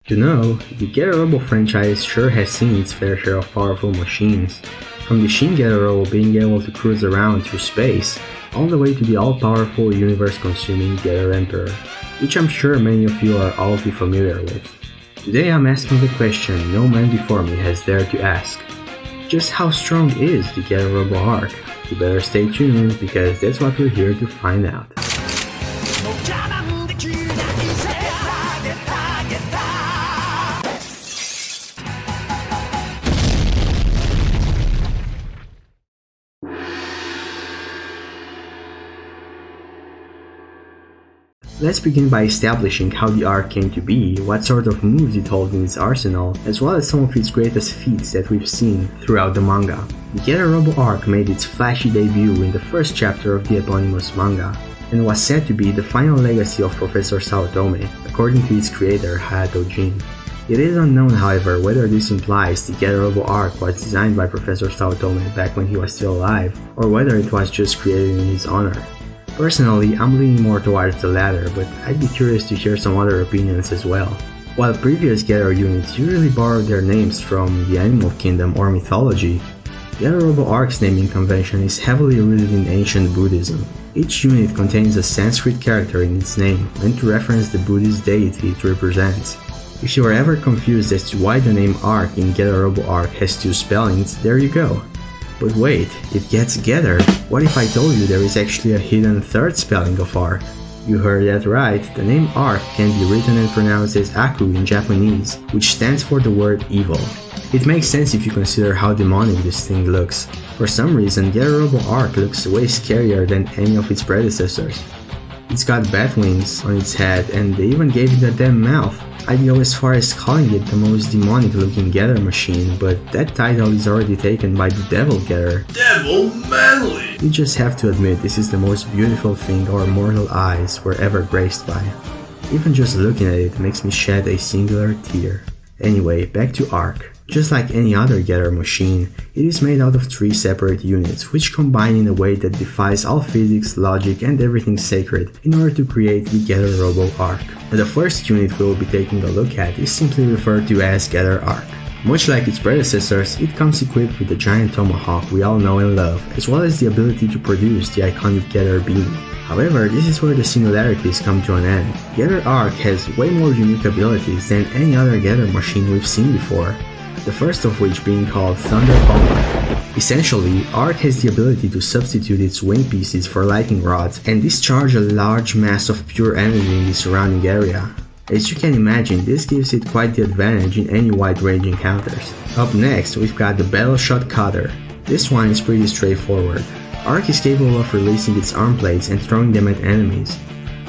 You know, the Getter Robo franchise sure has seen its fair share of powerful machines, from the Shin Getter Robo being able to cruise around through space, all the way to the all-powerful universe-consuming Getter Emperor, which I'm sure many of you are all too familiar with. Today I'm asking the question no man before me has dared to ask. Just how strong is the Getter Robo Arc? You better stay tuned because that's what we're here to find out. Let's begin by establishing how the arc came to be, what sort of moves it holds in its arsenal, as well as some of its greatest feats that we've seen throughout the manga. The Getter Robo arc made its flashy debut in the first chapter of the eponymous manga, and was said to be the final legacy of Professor Saotome, according to its creator Hayato Jin. It is unknown, however, whether this implies the Getter Robo arc was designed by Professor Saotome back when he was still alive, or whether it was just created in his honor. Personally, I'm leaning more towards the latter, but I'd be curious to hear some other opinions as well. While previous Getter units usually borrowed their names from the animal kingdom or mythology, Getter Robo Arc's naming convention is heavily rooted in ancient Buddhism. Each unit contains a Sanskrit character in its name, meant to reference the Buddhist deity it represents. If you are ever confused as to why the name Arc in Getter Robo Arc has two spellings, there you go. But wait, it gets Getter. What if I told you there is actually a hidden third spelling of Arc? You heard that right, the name Arc can be written and pronounced as Aku in Japanese, which stands for the word evil. It makes sense if you consider how demonic this thing looks. For some reason, Getter Robo Arc looks way scarier than any of its predecessors. It's got bat wings on its head and they even gave it a damn mouth. I'd go as far as calling it the most demonic looking Getter machine, but that title is already taken by the Devil Getter. Devil Manly! You just have to admit this is the most beautiful thing our mortal eyes were ever graced by. Even just looking at it makes me shed a singular tear. Anyway, back to Arc. Just like any other Getter machine, it is made out of 3 separate units, which combine in a way that defies all physics, logic, and everything sacred in order to create the Getter Robo Arc. The first unit we will be taking a look at is simply referred to as Getter Arc. Much like its predecessors, it comes equipped with the giant tomahawk we all know and love, as well as the ability to produce the iconic Getter Beam. However, this is where the similarities come to an end. Getter Arc has way more unique abilities than any other Getter machine we've seen before, the first of which being called Thunder Bomber. Essentially, Arc has the ability to substitute its wing pieces for lightning rods and discharge a large mass of pure energy in the surrounding area. As you can imagine, this gives it quite the advantage in any wide-range encounters. Up next, we've got the Battle Shot Cutter. This one is pretty straightforward. Arc is capable of releasing its arm blades and throwing them at enemies.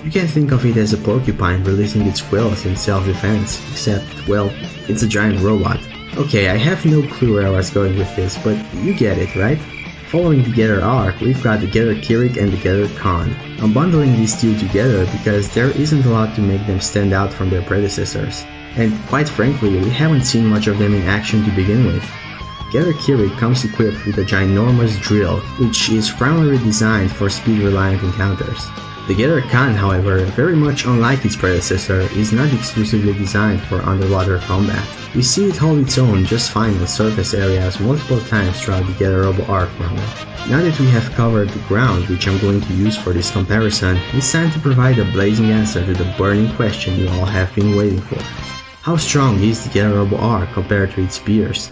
You can think of it as a porcupine releasing its quills in self-defense, except, well, it's a giant robot. Okay, I have no clue where I was going with this, but you get it, right? Following the Getter Arc, we've got the Getter Kirik and the Getter Khan. I'm bundling these two together because there isn't a lot to make them stand out from their predecessors. And quite frankly, we haven't seen much of them in action to begin with. Getter Kirik comes equipped with a ginormous drill, which is primarily designed for speed-reliant encounters. The Getter Khan, however, very much unlike its predecessor, is not exclusively designed for underwater combat. We see it hold its own just fine in surface areas multiple times throughout the Getter Robo Arc manga. Now that we have covered the ground which I'm going to use for this comparison, it's time to provide a blazing answer to the burning question you all have been waiting for. How strong is the Getter Robo Arc compared to its peers?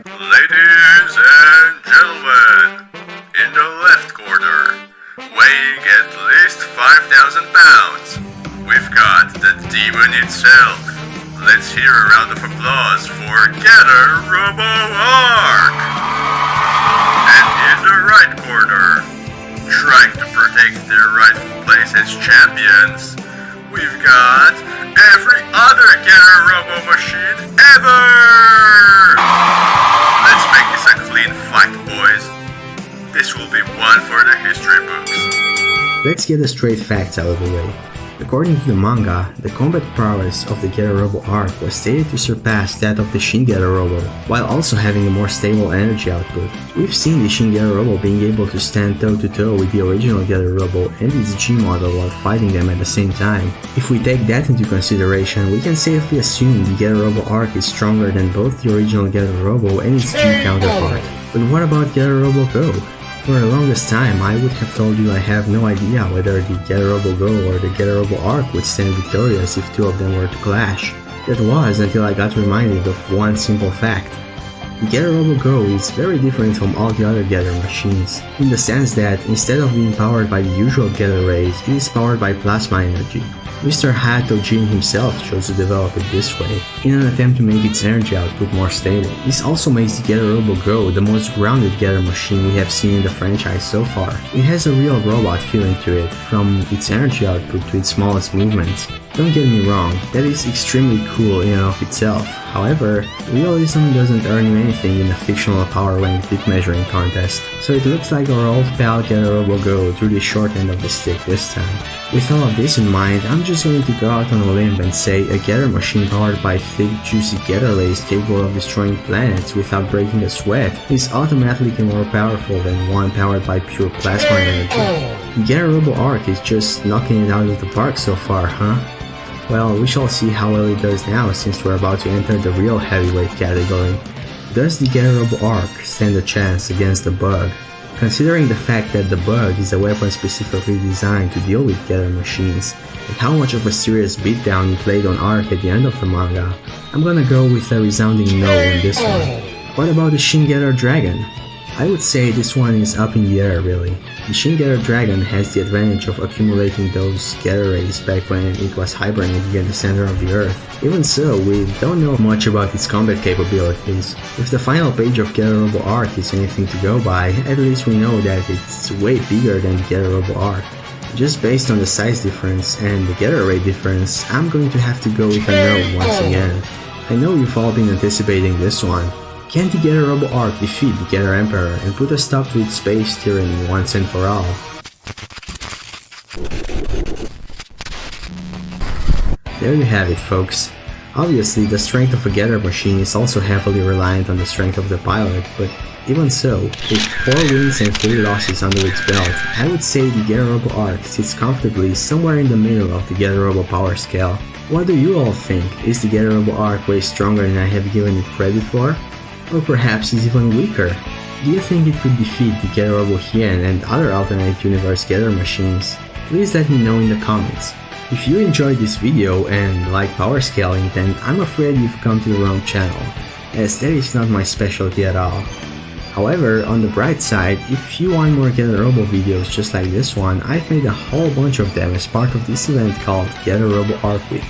Ladies and gentlemen, in the left corner, weighing at least 5,000 pounds, we've got the demon itself. Let's hear a round of applause for Getter Robo Arc! And in the right corner, trying to protect their rightful place as champions, we've got every other Getter Robo machine ever! Let's make this a clean fight, boys. This will be one for the history books. Let's get the straight facts out of the way. According to the manga, the combat prowess of the Getter-Robo arc was stated to surpass that of the Shin Getter-Robo, while also having a more stable energy output. We've seen the Shin Getter-Robo being able to stand toe-to-toe with the original Getter-Robo and its G model while fighting them at the same time. If we take that into consideration, we can safely assume the Getter-Robo arc is stronger than both the original Getter-Robo and its G counterpart. But what about Getter-Robo Go? For the longest time, I would have told you I have no idea whether the Getter-Robo Go or the Getter-Robo arc would stand victorious if two of them were to clash. That was until I got reminded of one simple fact. The Getter-Robo Go is very different from all the other Getter machines, in the sense that instead of being powered by the usual Getter rays, it is powered by plasma energy. Mr. Hayato Jin himself chose to develop it this way, in an attempt to make its energy output more stable. This also makes the Getter-Robo Go the most grounded Getter machine we have seen in the franchise so far. It has a real robot feeling to it, from its energy output to its smallest movements. Don't get me wrong, that is extremely cool in and of itself. However, realism doesn't earn you anything in a fictional power rank bit measuring contest, so it looks like our old pal Getter-Robo Go drew the short end of the stick this time. With all of this in mind, I'm just going to go out on a limb and say a Getter machine powered by thick, juicy Getter rays capable of destroying planets without breaking a sweat is automatically more powerful than one powered by pure plasma energy. The Getter-Robo arc is just knocking it out of the park so far, huh? Well, we shall see how well it does now since we're about to enter the real heavyweight category. Does the Getter-Robo arc stand a chance against the Bug? Considering the fact that the Bug is a weapon specifically designed to deal with Getter machines, and how much of a serious beatdown it played on Arc at the end of the manga, I'm gonna go with a resounding no on this one. What about the Shin Getter Dragon? I would say this one is up in the air really. The Shin Getter Dragon has the advantage of accumulating those Getter rays back when it was hibernating at the center of the earth. Even so, we don't know much about its combat capabilities. If the final page of Getter-Robo arc is anything to go by, at least we know that it's way bigger than the Getter-Robo arc. Just based on the size difference and the Getter ray difference, I'm going to have to go with a no once again. I know you've all been anticipating this one. Can the Getter-Robo arc defeat the Getter Emperor and put a stop to its space tyranny once and for all? There you have it, folks. Obviously, the strength of a Getter machine is also heavily reliant on the strength of the pilot, but even so, with 4 wins and 3 losses under its belt, I would say the Getter-Robo arc sits comfortably somewhere in the middle of the Getter-Robo power scale. What do you all think? Is the Getter-Robo arc way stronger than I have given it credit for? Or perhaps it's even weaker? Do you think it could defeat the Getter-Robo Hien and other alternate universe Getter machines? Please let me know in the comments. If you enjoyed this video and like power scaling, then I'm afraid you've come to the wrong channel, as that is not my specialty at all. However, on the bright side, if you want more Getter-Robo videos just like this one, I've made a whole bunch of them as part of this event called Getter-Robo Arc Week.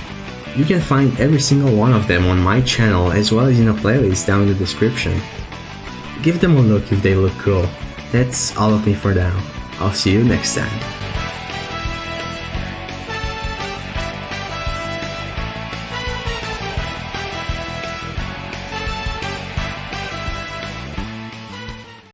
You can find every single one of them on my channel as well as in a playlist down in the description. Give them a look if they look cool. That's all of me for now. I'll see you next time.